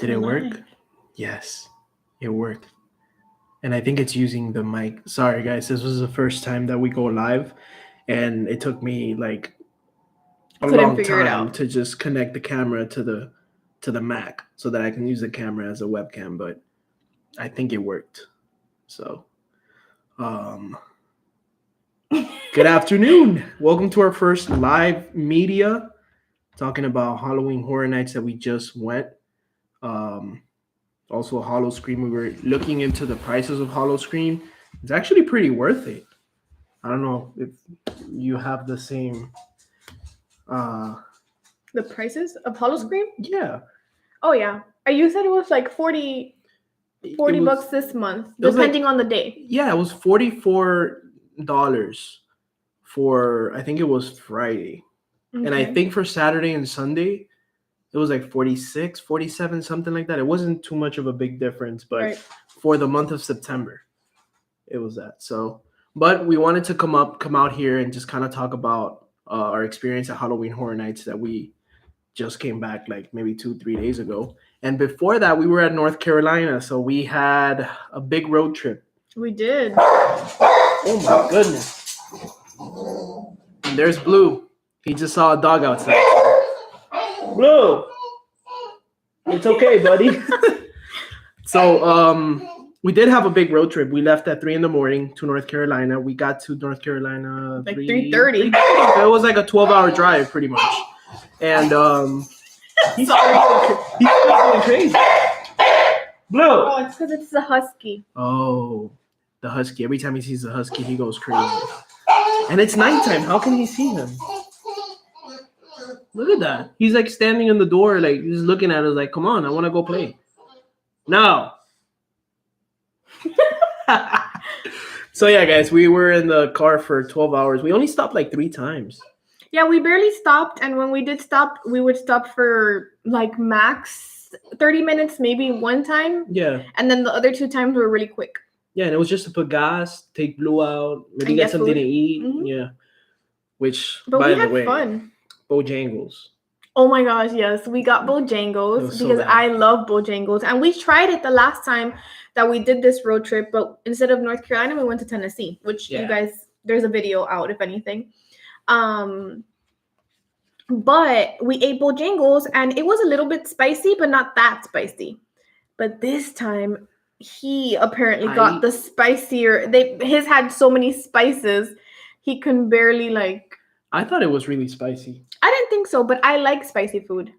Did it work? Yes, it worked. And I think it's using the mic. Sorry, guys. This was the first time that we go live. And it took me like a long time to just connect the camera to the Mac so that I can use the camera as a webcam. But I think it worked. So, good afternoon. Welcome to our first live media talking about Halloween Horror Nights that we just went. Also, Howl O Scream. We were looking into the prices of Howl O Scream. It's actually pretty worth it. I don't know if you have the same. The prices of Howl O Scream? Yeah. Oh yeah. You said it was like 40 bucks this month, depending on the day. Yeah, it was $44 for, I think it was Friday. Okay. And I think for Saturday and Sunday, it was like 46, 47, something like that. It wasn't too much of a big difference, but for the month of September, it was that. So, but we wanted to come out here and just kind of talk about our experience at Halloween Horror Nights that we just came back like maybe 2-3 days ago. And before that, we were at North Carolina. So we had a big road trip. We did. Oh my goodness. And there's Blue. He just saw a dog outside. Blue. It's okay, buddy. So we did have a big road trip. We left at 3 a.m. to North Carolina. We got to North Carolina like 3:30. It was like a 12-hour drive pretty much. And he's going crazy. Blue. Oh, it's because it's the husky. Oh, the husky. Every time he sees the husky, he goes crazy. And it's nighttime. How can he see him? Look at that. He's like standing in the door, like he's looking at us like, come on, I want to go play. No. So yeah, guys, we were in the car for 12 hours. We only stopped like 3 times. Yeah, we barely stopped. And when we did stop, we would stop for like max 30 minutes, maybe one time. Yeah. And then the other 2 times were really quick. Yeah, and it was just to put gas, take Blue out, maybe get something to eat. Mm-hmm. Yeah. Which, by the way, fun. Bojangles. Oh my gosh, yes. We got Bojangles because I love Bojangles. And we tried it the last time that we did this road trip, but instead of North Carolina, we went to Tennessee, which you guys, there's a video out, if anything. But we ate Bojangles and it was a little bit spicy, but not that spicy. But this time, he apparently got the spicier. His had so many spices, he can barely like. I thought it was really spicy. I didn't think so, but I like spicy food.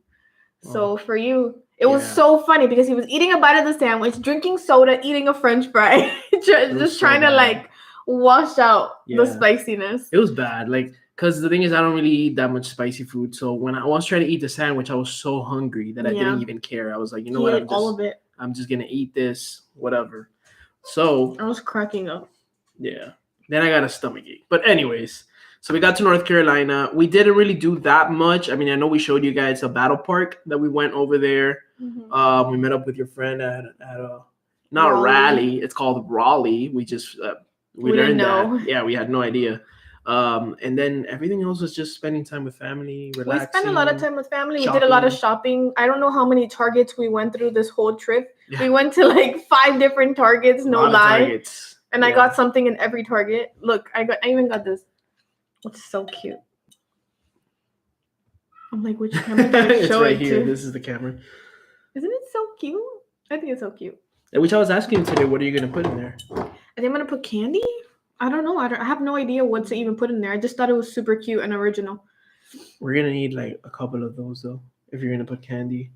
So for you, it was so funny because he was eating a bite of the sandwich, drinking soda, eating a French fry, just trying to like wash out the spiciness. It was bad, like because the thing is, I don't really eat that much spicy food. So when I was trying to eat the sandwich, I was so hungry that I didn't even care. I was like, you know what, all of it. I'm just gonna eat this, whatever. So I was cracking up. Yeah. Then I got a stomachache. But anyways. So we got to North Carolina. We didn't really do that much. I mean, I know we showed you guys a battle park that we went over there. Mm-hmm. We met up with your friend at a rally. It's called Raleigh. We just we learned that. Yeah, we had no idea. And then everything else was just spending time with family, relaxing. We spent a lot of time with family. Shopping. We did a lot of shopping. I don't know how many Targets we went through this whole trip. Yeah. We went to like 5 different Targets. No lie. Targets. And I got something in every Target. Look, I even got this. It's so cute. I'm like, which camera do I show right it here. to? This is the camera. Isn't it so cute? I think it's so cute. Which I was asking you today, what are you going to put in there? I think I'm going to put candy. I don't know. I have no idea what to even put in there. I just thought it was super cute and original. We're going to need like a couple of those though, if you're going to put candy.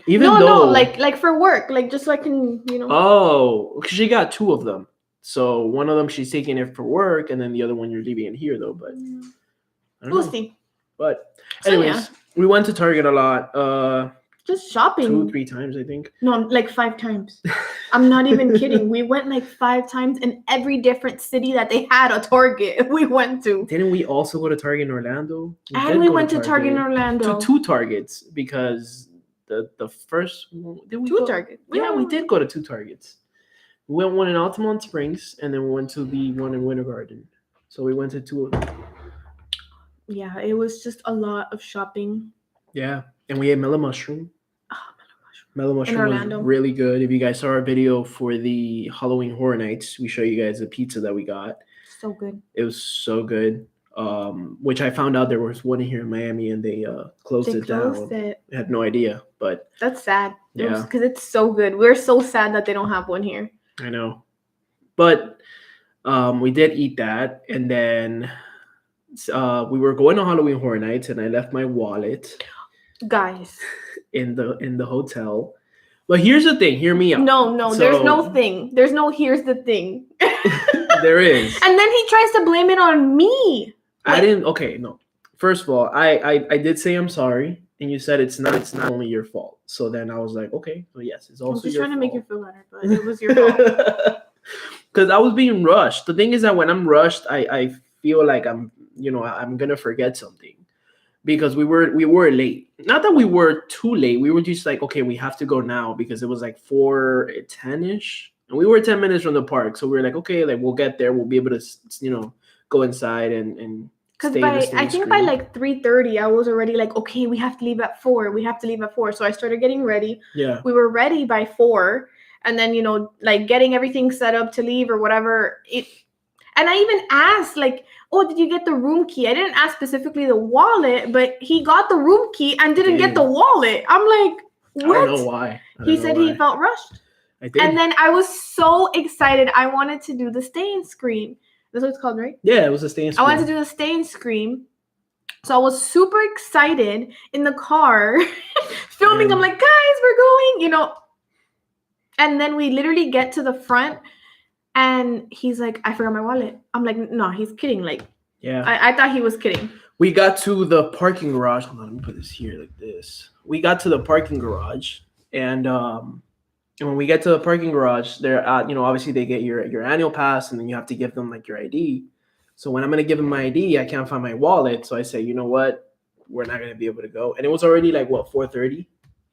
No, like for work, like just so I can, you know. Oh, because she got 2 of them. So one of them she's taking it for work, and then the other one you're leaving it here though. But I don't know. See. But anyways, we went to Target a lot. Just shopping. 2-3 times, I think. No, like 5 times. I'm not even kidding. We went like 5 times in every different city that they had a Target. We went to. Didn't we also go to Target in Orlando? We went to Target in Orlando. To 2 Targets because the first did we 2 go? Targets. Yeah, we did go to 2 Targets. We went one in Altamont Springs, and then we went to the one in Winter Garden. So we went to 2 of them. Yeah, it was just a lot of shopping. Yeah, and we ate melon mushroom. Oh, melon mushroom. Mellow Mushroom was really good. If you guys saw our video for the Halloween Horror Nights, we show you guys the pizza that we got. So good. It was so good. Which I found out there was one here in Miami and they closed it down. I had no idea, but that's sad. Yeah, because it's so good. We're so sad that they don't have one here. I know, but we did eat that, and then we were going to Halloween Horror Nights, and I left my wallet, guys, in the hotel. But here's the thing. Hear me out. No, there's no thing. There's no here's the thing. There is. And then he tries to blame it on me. I didn't. Okay, no. First of all, I did say I'm sorry, and you said it's not only your fault. So then I was like, okay, well, yes, it's also your fault. I was just trying to make you feel better, but it was your fault. Because I was being rushed. The thing is that when I'm rushed, I feel like I'm gonna forget something. Because we were late. Not that we were too late. We were just like, okay, we have to go now because it was like 4:10ish, and we were 10 minutes from the park. So we were like, okay, like we'll get there. We'll be able to, go inside and. Because I think by like 3:30, I was already like, okay, we have to leave at 4. We have to leave at 4. So I started getting ready. Yeah. We were ready by 4, and then like getting everything set up to leave or whatever. And I even asked like, oh, did you get the room key? I didn't ask specifically the wallet, but he got the room key and didn't get the wallet. I'm like, what? I don't know why. He said he felt rushed. I did. And then I was so excited. I wanted to do the stay and scream. That's what it's called, right? Yeah, it was a stay and scream. I wanted to do the stay and scream. So I was super excited in the car filming. I'm like, guys, we're going, And then we literally get to the front. And he's like, I forgot my wallet. I'm like, no, he's kidding. Like, yeah, I thought he was kidding. We got to the parking garage. Hold on, let me put this here like this. We got to the parking garage, and when we get to the parking garage, they're obviously they get your annual pass, and then you have to give them like your ID. So when I'm gonna give them my ID, I can't find my wallet. So I say, you know what, we're not gonna be able to go. And it was already like what 4:30,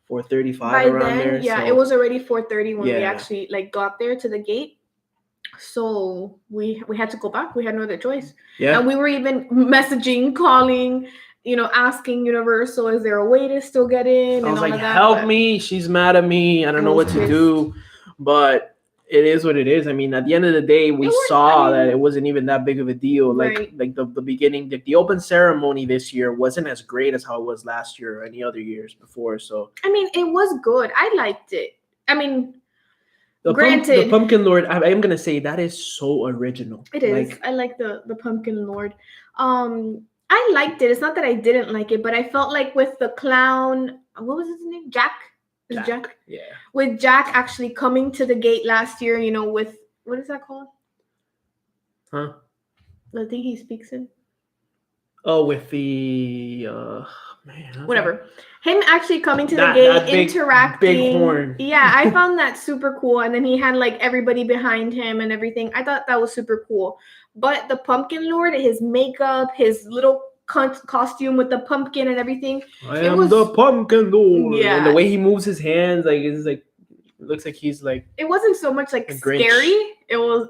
4:35 around then, there. Yeah, so, it was already 4:30 when we actually like got there to the gate. So we had to go back. We had no other choice. Yeah. And we were even messaging, calling, asking Universal, is there a way to still get in? I was like, help me. She's mad at me. I don't know what to do. But it is what it is. I mean, at the end of the day, we saw that it wasn't even that big of a deal. Like the beginning, the open ceremony this year wasn't as great as how it was last year or any other years before. So I mean, it was good. I liked it. I mean, the Pumpkin Lord, I am gonna say that is so original. It is. I like the Pumpkin Lord. I liked it. It's not that I didn't like it, but I felt like with the clown, what was his name? Jack? Jack? Yeah. With Jack actually coming to the gate last year, with what is that called? Huh? The thing he speaks in. Oh, with the whatever. Him actually coming to the gate, interacting. Big horn. Yeah, I found that super cool. And then he had like everybody behind him and everything. I thought that was super cool. But the Pumpkin Lord, his makeup, his little costume with the pumpkin and everything. I am the Pumpkin Lord. Yeah. And the way he moves his hands, like it's like it looks like he's like. It wasn't so much like scary. It was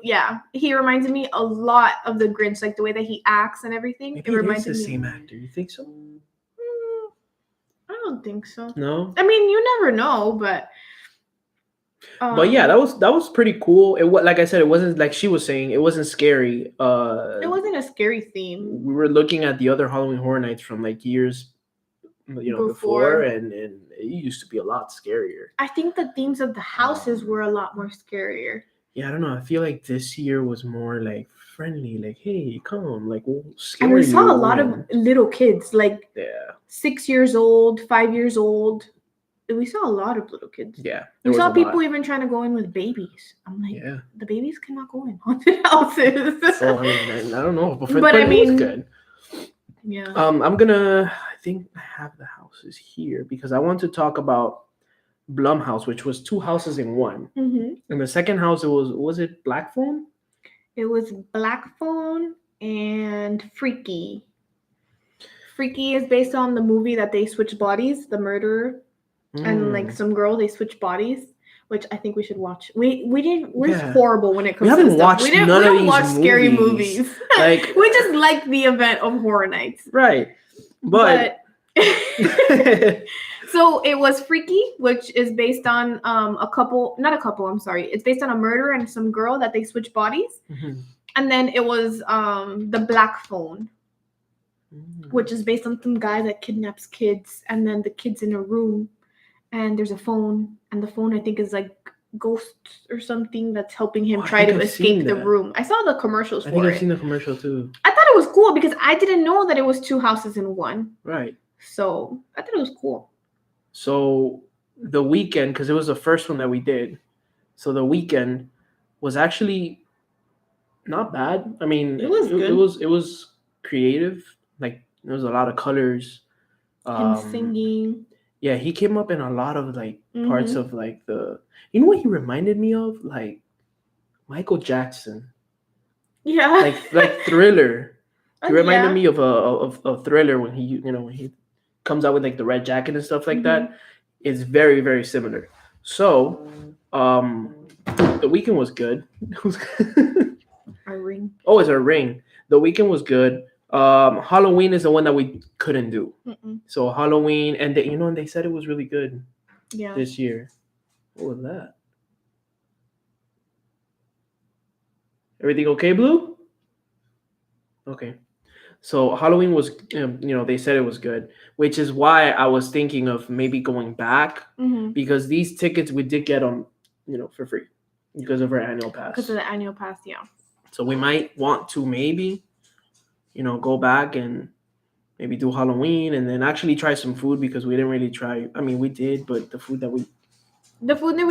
he reminded me a lot of the Grinch, like the way that he acts and everything. Maybe it is the same actor. You think so? I don't think so. No. I mean, you never know, but. But yeah, that was pretty cool. It was like I said, it wasn't like she was saying. It wasn't scary. It wasn't a scary theme. We were looking at the other Halloween Horror Nights from like years, before, and it used to be a lot scarier. I think the themes of the houses were a lot more scarier. Yeah, I don't know. I feel like this year was more like friendly. Like, hey, come, like we'll scare you. And we saw a you. lot of little kids, like 6 years old, 5 years old. We saw a lot of little kids. Yeah. We saw people even trying to go in with babies. I'm like, the babies cannot go in haunted houses. So, I don't know. But I mean, it was good. Yeah. I think I have the houses here because I want to talk about Blumhouse, which was 2 houses in one. Mm-hmm. And the second house, was it Black Phone? It was Black Phone and Freaky. Freaky is based on the movie that they switch bodies, The Murderer. And like some girl, they switch bodies, which I think we should watch. We're horrible when it comes to stuff. We don't watch scary movies. Like we just like the event of horror nights. Right. But So it was Freaky, which is based on it's based on a murder and some girl that they switch bodies. Mm-hmm. And then it was the Black Phone, which is based on some guy that kidnaps kids, and then the kid's in a room and there's a phone, and the phone I think is like ghosts or something that's helping him try to escape the room. I saw the commercials for it. I think I've seen the commercial too. I thought it was cool because I didn't know that it was 2 houses in one. Right. So I thought it was cool. So the weekend, because it was the first one that we did, so the weekend was actually not bad. I mean, it was good. It was creative. Like there was a lot of colors. Him singing. Yeah, he came up in a lot of like parts of like the. You know what he reminded me of? Like Michael Jackson. Yeah. Like Thriller. He reminded me of a Thriller when he comes out with like the red jacket and stuff like that. It's very, very similar. So, the weekend was good. Our ring. Oh, it's our ring. The weekend was good. Halloween is the one that we couldn't do. So Halloween, and they said it was really good. Yeah. This year. What was that? Everything okay, Blue? Okay. So Halloween was, they said it was good, which is why I was thinking of maybe going back because these tickets we did get them, for free because of our annual pass. Because of the annual pass, yeah. So we might want to maybe, go back and maybe do Halloween and then actually try some food because we didn't really try. I mean, we did, but the food that we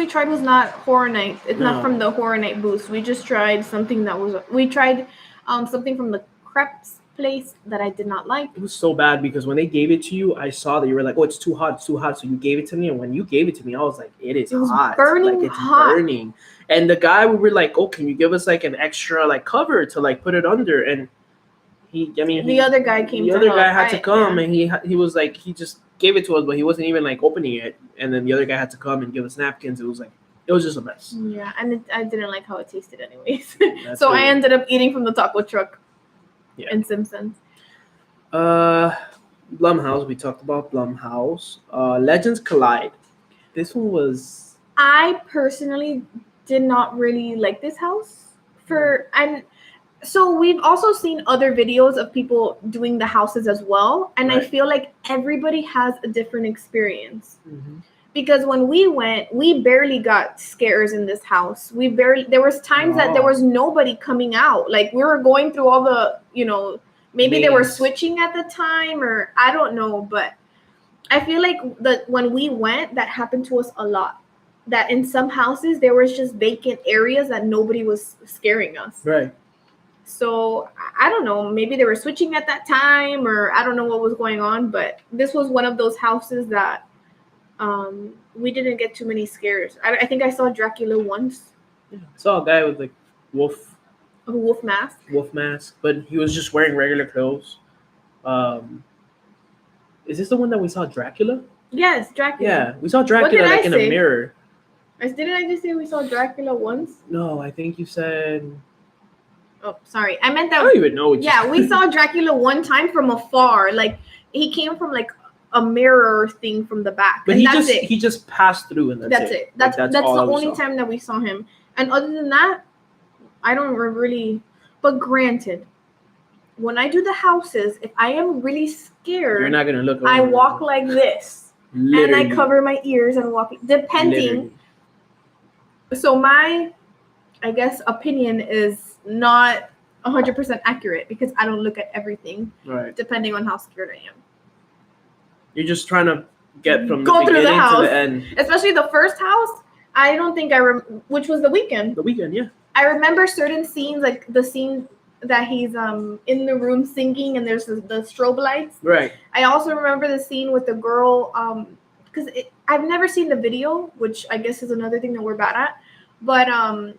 tried was not Horror Night. It's not from the Horror Night booth. We just tried something that was. We tried something from the crepes place that I did not like. It was so bad because when they gave it to you, I saw that you were like, "Oh, it's too hot, So you gave it to me, and when you gave it to me, I was like, "It was hot, burning, like it's hot. burning." And the guy, we were like, "Oh, can you give us like an extra like cover to like put it under?" And the other guy came. The other guy had to come, and he was like, he just gave it to us, but he wasn't even like opening it. And then the other guy had to come and give us napkins. It was just a mess. Yeah, and I didn't like how it tasted, anyways. So I ended up eating from the taco truck. Yeah. In Simpsons. Blumhouse. We talked about Blumhouse. Legends Collide. This one was. I personally did not really like this house and. So we've also seen other videos of people doing the houses as well. And right. I feel like everybody has a different experience. Because when we went, we barely got scares in this house. There was times that there was nobody coming out. Like we were going through all the, maybe they were switching at the time or I don't know. But I feel like that when we went, that happened to us a lot. That in some houses, there was just vacant areas that nobody was scaring us. Right. So I don't know, maybe they were switching at that time or I don't know what was going on, but this was one of those houses that we didn't get too many scares. I think I saw Dracula once. Yeah. I saw a guy with like a wolf mask, but he was just wearing regular clothes. Is this the one that we saw Dracula? Yes, Dracula. Yeah, we saw Dracula like in a mirror. Didn't I just say we saw Dracula once? No, I think you said... Oh, sorry. I meant that. I don't even know what we saw Dracula one time from afar. Like he came from like a mirror thing from the back. But he just passed through and that's it. That's the only time that we saw him. And other than that, I don't really. But granted, when I do the houses, if I am really scared, you're not gonna look. I walk like this, and I cover my ears and walk. Depending. Literally. So my, I guess, opinion is not 100% accurate because I don't look at everything. Right. Depending on how scared I am. You're just trying to get from the beginning to the end. Especially the first house. I don't think which was the weekend. The weekend, yeah. I remember certain scenes, like the scene that he's in the room singing and there's the strobe lights. Right. I also remember the scene with the girl because I've never seen the video, which I guess is another thing that we're bad at. But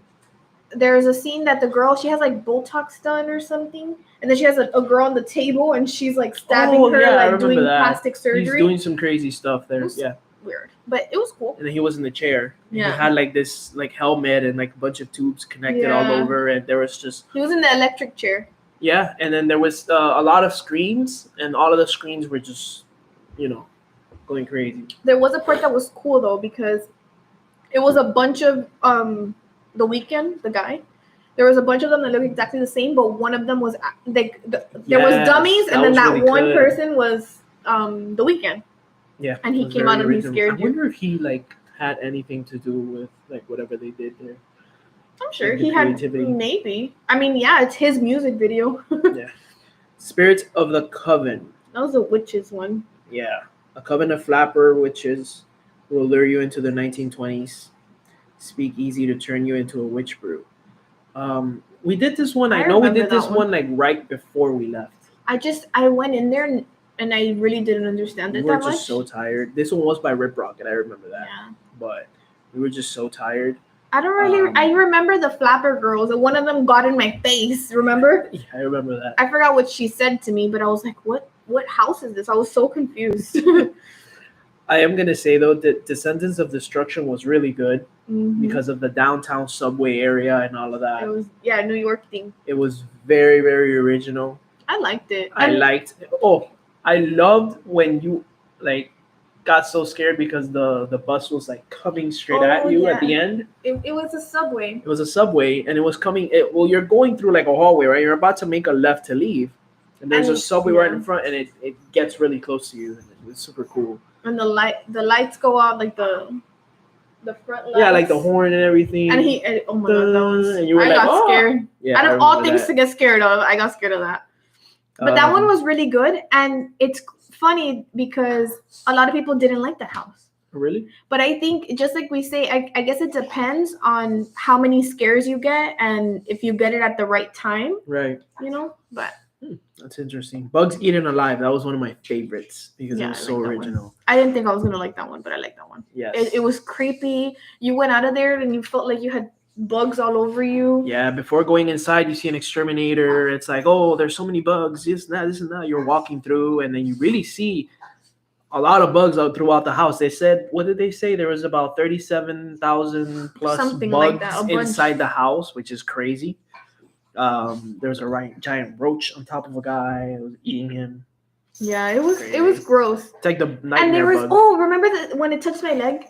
there's a scene that the girl, she has like Botox done or something. And then she has a girl on the table and she's like stabbing her, like doing plastic surgery. He's doing some crazy stuff there. Yeah. Weird. But it was cool. And then he was in the chair. Yeah. He had like this like helmet and like a bunch of tubes connected all over. And there was just... He was in the electric chair. Yeah. And then there was a lot of screens. And all of the screens were just, going crazy. There was a part that was cool though because it was a bunch of The Weeknd, the guy. There was a bunch of them that looked exactly the same, but one of them was like there was dummies, and then that really one person was The Weeknd. Yeah, and he came out and original. He scared you. I wonder if he like had anything to do with like whatever they did there. I'm sure like, he had maybe. I mean, yeah, it's his music video. Yeah. Spirits of the Coven. That was a witches one. Yeah, a coven of flapper witches will lure you into the 1920s. Speak easy to turn you into a witch brew. We did this one. I know we did this one like right before we left. I went in there and I really didn't understand it that much. We were just so tired. This one was by Rip Rock, and I remember that. Yeah. But we were just so tired. I don't really. I remember the flapper girls, and one of them got in my face. Remember? Yeah, I remember that. I forgot what she said to me, but I was like, "What? What house is this?" I was so confused. I am gonna say though that Descendants of Destruction was really good because of the downtown subway area and all of that. It was New York theme. It was very, very original. I liked it. I loved when you like got so scared because the bus was like coming straight at you at the end. It was a subway. It was a subway, and it was coming. You're going through like a hallway, right? You're about to make a left to leave, and there's a subway right in front, and it gets really close to you. It's super cool. And the lights go out like the front lights. Yeah, like the horn and everything. And oh my god, that was. And you were I got scared. Yeah, out of all things to get scared of, I got scared of that. But that one was really good, and it's funny because a lot of people didn't like that house. Really? But I think, just like we say, I guess it depends on how many scares you get and if you get it at the right time. Right. But. That's interesting. Bugs Eaten Alive. That was one of my favorites because it was so original. I didn't think I was going to like that one, but I like that one. Yes. It was creepy. You went out of there and you felt like you had bugs all over you. Yeah, before going inside, you see an exterminator. It's like, oh, there's so many bugs. This and that. You're walking through, and then you really see a lot of bugs out throughout the house. They said, what did they say? There was about 37,000 plus something bugs like inside the house, which is crazy. There's a giant roach on top of a guy that was eating him. Yeah, it was gross. It's like the nightmare and there was bug. Remember when it touched my leg?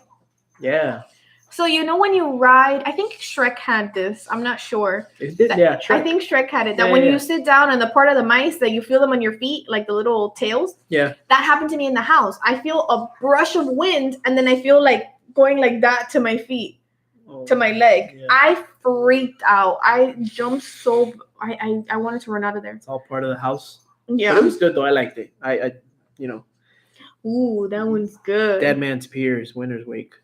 Yeah. So when you ride, I think Shrek had this. I'm not sure. It did, yeah. Shrek. I think Shrek had it. That when you sit down and the part of the mice that you feel them on your feet, like the little tails. Yeah. That happened to me in the house. I feel a brush of wind, and then I feel like going like that to my feet. To my leg. Yeah. I freaked out. I jumped so I wanted to run out of there. It's all part of the house. Yeah. But it was good though. I liked it. Ooh, that one's good. Dead Man's Piers, Winter's Wake.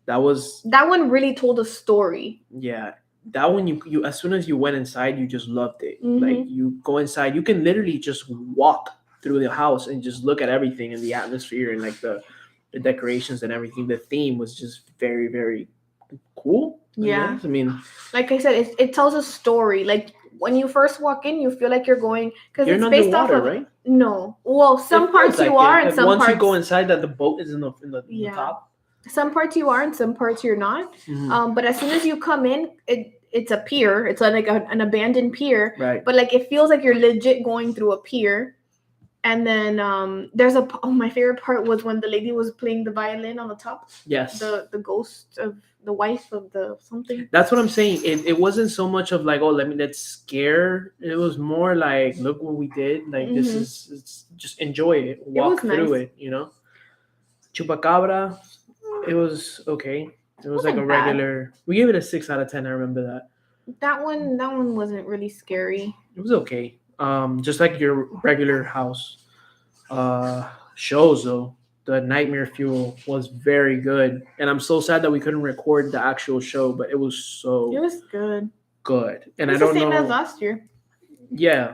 That one really told a story. Yeah. That one you as soon as you went inside, you just loved it. Like you go inside, you can literally just walk through the house and just look at everything and the atmosphere and like the decorations and everything. The theme was just very, very cool. Yeah. I mean, like I said, it tells a story. Like when you first walk in, you feel like you're going because it's based off of right? No. Well, some parts you are, and some once parts you go inside, that the boat is in the top. Some parts you are, and some parts you're not. But as soon as you come in, it's a pier. It's like an abandoned pier. Right. But like it feels like you're legit going through a pier. And then there's my favorite part was when the lady was playing the violin on the top. Yes. The ghost of the wife of the something. That's what I'm saying. It wasn't so much of like, let's scare. It was more like, look what we did. Like it's just enjoy it. Walk through it, Chupacabra, it was okay. It was like a regular. We gave it a 6 out of 10. I remember that. That one wasn't really scary. It was okay. Just like your regular house shows though. The Nightmare Fuel was very good, and I'm so sad that we couldn't record the actual show, but it was good. And it's I don't the same know as last year. Yeah,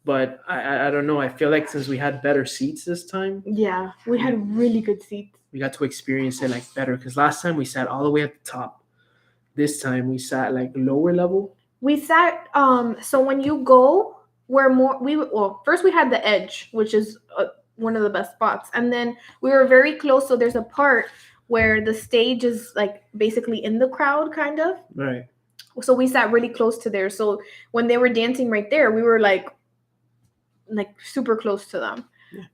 but I don't know. I feel like since we had better seats this time, yeah, we had really good seats. We got to experience it like better because last time we sat all the way at the top. This time we sat like lower level. We sat so when you go. First we had the edge, which is one of the best spots, and then we were very close. So there's a part where the stage is like basically in the crowd, kind of. Right. So we sat really close to there. So when they were dancing right there, we were like super close to them.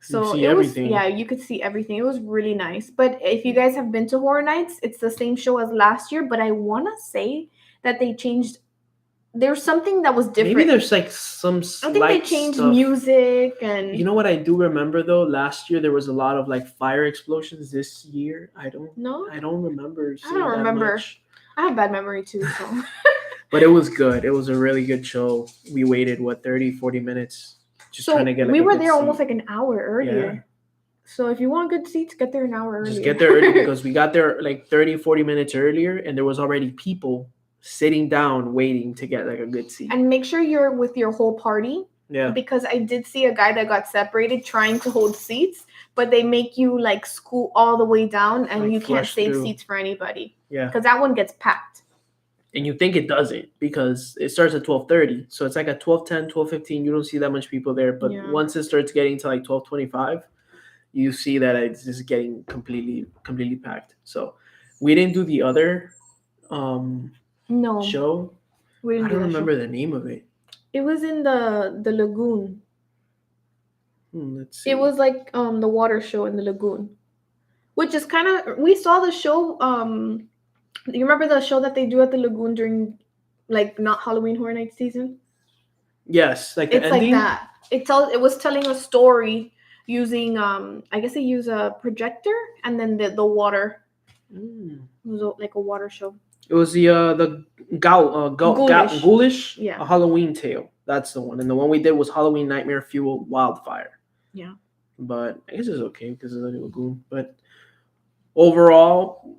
So it everything. You could see everything. It was really nice. But if you guys have been to Horror Nights, it's the same show as last year. But I want to say that they changed. There's something that was different. Maybe there's like some slight I think they changed music and. You know what I do remember though? Last year there was a lot of like fire explosions. This year I don't remember. I don't remember. I have bad memory too. So. But it was good. It was a really good show. We waited 30, 40 minutes just trying to get. Like, we were there almost like an hour earlier. Yeah. So if you want good seats, get there an hour earlier. Just get there early because we got there like 30, 40 minutes earlier, and there was already people sitting down waiting to get like a good seat. And make sure you're with your whole party. Yeah. Because I did see a guy that got separated trying to hold seats, but they make you like scoot all the way down and like you can't save seats for anybody. Yeah. Because that one gets packed. And you think it doesn't because it starts at 12:30. So it's like at 12:10, 12:15, you don't see that much people there. But once it starts getting to like 12:25, you see that it's just getting completely packed. So we didn't do the other show. I don't remember the name of it. It was in the lagoon. Let's see. It was like the water show in the lagoon, which is kind of, we saw the show. You remember the show that they do at the lagoon during like not Halloween Horror Night season? Yes, like the ending? Like that. It was telling a story using I guess they use a projector and then the water. It was like a water show. It was the Ghoulish a Halloween Tale. That's the one. And the one we did was Halloween Nightmare Fuel Wildfire. Yeah. But I guess it's okay because it's a lagoon. But overall,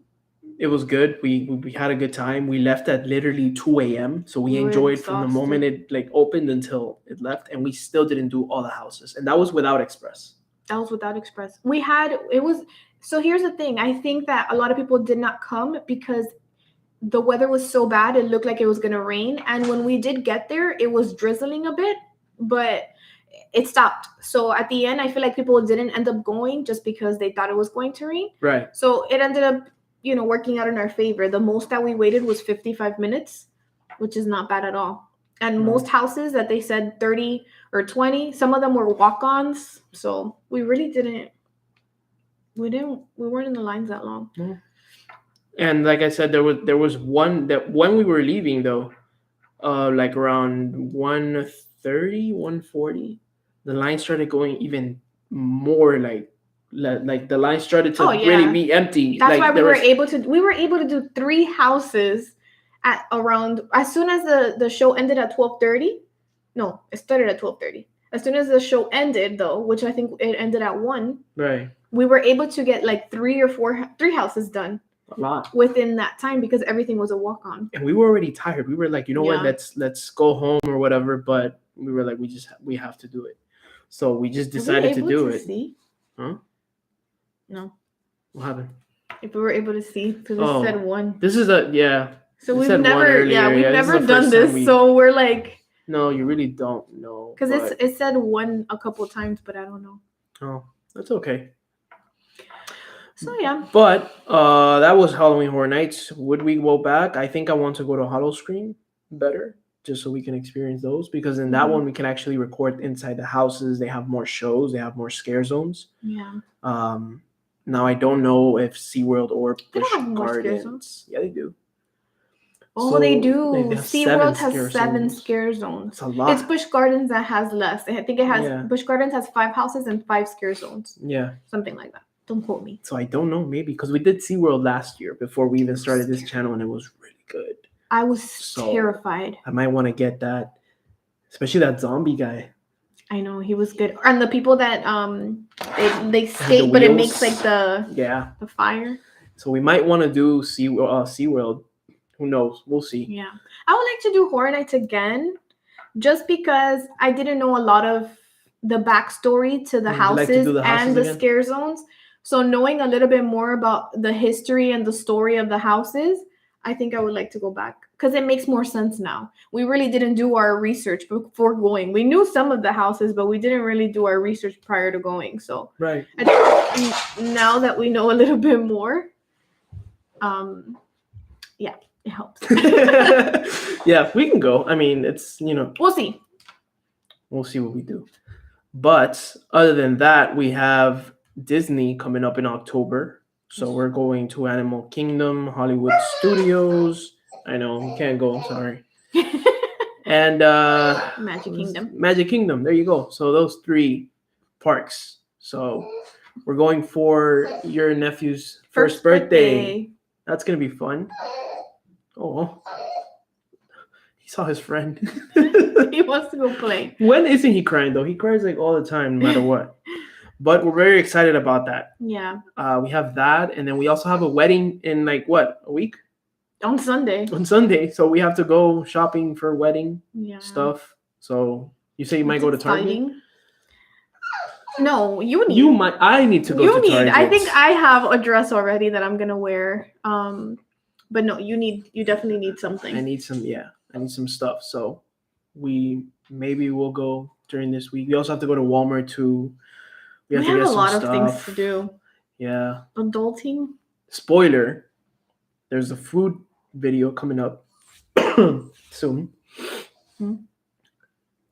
it was good. We had a good time. We left at literally 2 a.m. So we enjoyed from the moment it like opened until it left. And we still didn't do all the houses. And that was without Express. So here's the thing. I think that a lot of people did not come because the weather was so bad. It looked like it was going to rain. And when we did get there, it was drizzling a bit, but it stopped. So at the end, I feel like people didn't end up going just because they thought it was going to rain. Right. So it ended up, working out in our favor. The most that we waited was 55 minutes, which is not bad at all. And most houses that they said 30 or 20, some of them were walk-ons. So we really we weren't in the lines that long. Mm-hmm. And like I said, there was one that when we were leaving though, like around 1:30, 1:40, the line started going even more like the line started to really be empty. That's why we were able to do 3 houses at around as soon as the show ended at 12:30. No, it started at 12:30. As soon as the show ended though, which I think it ended at 1. Right. We were able to get like 3 houses done. A lot within that time because everything was a walk-on. And we were already tired. We were like, what? Let's go home or whatever. But we were like, we have to do it. So we just decided to do it. See? Huh? No. What happened? If we were able to see, because it said 1. This is So we've never, we've never done this. So we're like. No, you really don't know. Because it said 1 a couple of times, but I don't know. Oh, that's okay. So yeah. But that was Halloween Horror Nights. Would we go back? I think I want to go to Howl O Scream better, just so we can experience those. Because in that one, we can actually record inside the houses. They have more shows. They have more scare zones. Yeah. Now I don't know if Seaworld or Busch Gardens. Yeah, they do. Oh, so they do. Seaworld has 7 scare zones. It's a lot. It's Busch Gardens that has less. I think it has Busch Gardens has 5 houses and 5 scare zones. Yeah. Something like that. Don't quote me. So I don't know, maybe because we did SeaWorld last year before we even started this channel, and it was really good. I was terrified. I might want to get that, especially that zombie guy. I know, he was good. And the people that they skate, but it makes like the fire. So we might want to do SeaWorld. Who knows? We'll see. Yeah, I would like to do Horror Nights again, just because I didn't know a lot of the backstory to the houses and the scare zones. So knowing a little bit more about the history and the story of the houses, I think I would like to go back because it makes more sense now. We really didn't do our research before going. We knew some of the houses, but we didn't really do our research prior to going. So right. I think now that we know a little bit more, it helps. Yeah, we can go. I mean, it's, We'll see. We'll see what we do. But other than that, we have Disney coming up in October. So we're going to Animal Kingdom, Hollywood Studios. I know you can't go, sorry. And Magic Kingdom. There you go. So those 3 parks. So we're going for your nephew's first birthday. That's gonna be fun. Oh, he saw his friend. He wants to go play. When isn't he crying though? He cries like all the time, no matter what. But we're very excited about that. Yeah. We have that, and then we also have a wedding in like what, a week? On Sunday. So we have to go shopping for wedding stuff. So you say you might go to Target? No, you need. You might. I need to go to Target. I think I have a dress already that I'm gonna wear. But no, you definitely need something. I need some stuff. So maybe we'll go during this week. We also have to go to Walmart too. We have to get a lot of things to do. Yeah. Adulting. Spoiler. There's a food video coming up soon.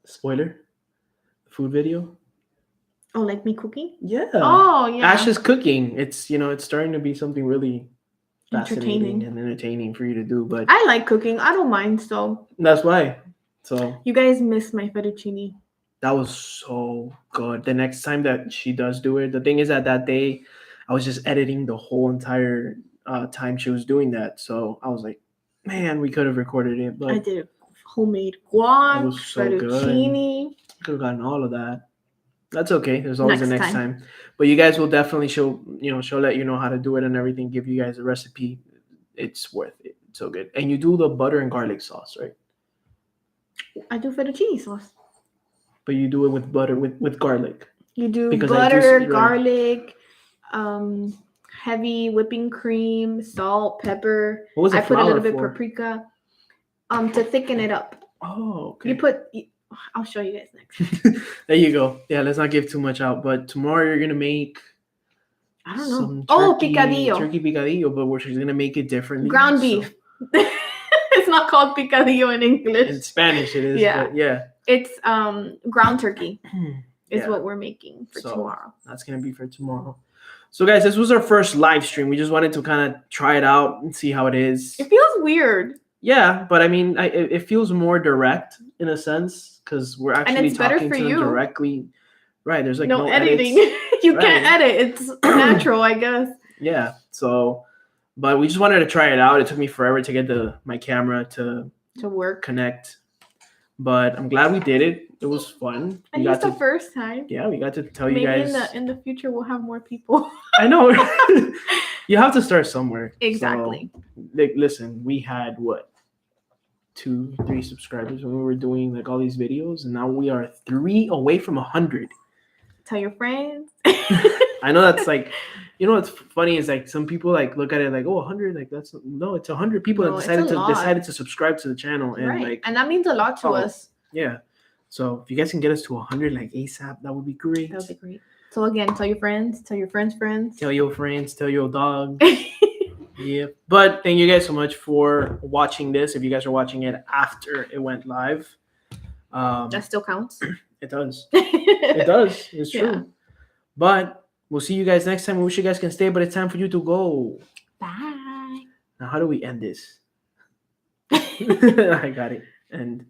Spoiler. Food video. Oh, like me cooking? Yeah. Oh, yeah. Ash is cooking. It's it's starting to be something really fascinating and entertaining for you to do. But I like cooking. I don't mind. So that's why. So you guys missed my fettuccine. That was so good. The next time that she does do it, the thing is that day, I was just editing the whole entire time she was doing that. So I was like, man, we could have recorded it. But I did homemade guac, it was so fettuccine. Could have gotten all of that. That's okay. There's always a next time. But you guys will definitely she'll let you know how to do it and everything. Give you guys a recipe. It's worth it. It's so good. And you do the butter and garlic sauce, right? I do fettuccine sauce. But you do it with butter with garlic. You do butter, garlic, heavy whipping cream, salt, pepper. What was the flour? I put a little bit paprika, to thicken it up. Oh, okay. I'll show you guys next. There you go. Yeah, let's not give too much out. But tomorrow you're gonna make. I don't know. Picadillo. Turkey picadillo, but she's gonna make it differently. Ground beef. It's not called picadillo in English. In Spanish it is. Yeah. But yeah. It's ground turkey is what we're making for tomorrow. That's going to be for tomorrow. So guys, this was our first live stream. We just wanted to kind of try it out and see how it is. It feels weird. Yeah, but I mean, it feels more direct in a sense because we're actually talking to them directly. Right, there's like no editing. You can't edit. It's natural, I guess. Yeah, so, but we just wanted to try it out. It took me forever to get my camera to work, connect. But I'm glad we did it. It was fun. And it's the first time. Yeah, we got to tell you guys. Maybe in the future we'll have more people. I know. You have to start somewhere. Exactly. So, listen, we had 2-3 subscribers when we were doing like all these videos, and now we are 3 away from 100. Tell your friends. I know that's like, what's funny is like some people like look at it like, 100, like it's 100 people that decided to subscribe to the channel, and and that means a lot to us. Yeah. So if you guys can get us to 100 like ASAP, that would be great. That would be great. So again, tell your friends, tell your friends' friends. Tell your friends, tell your dog. Yeah. But thank you guys so much for watching this. If you guys are watching it after it went live. That still counts. It does. It does. It's true. Yeah. But we'll see you guys next time. We wish you guys can stay, but it's time for you to go. Bye. Now, how do we end this? I got it. And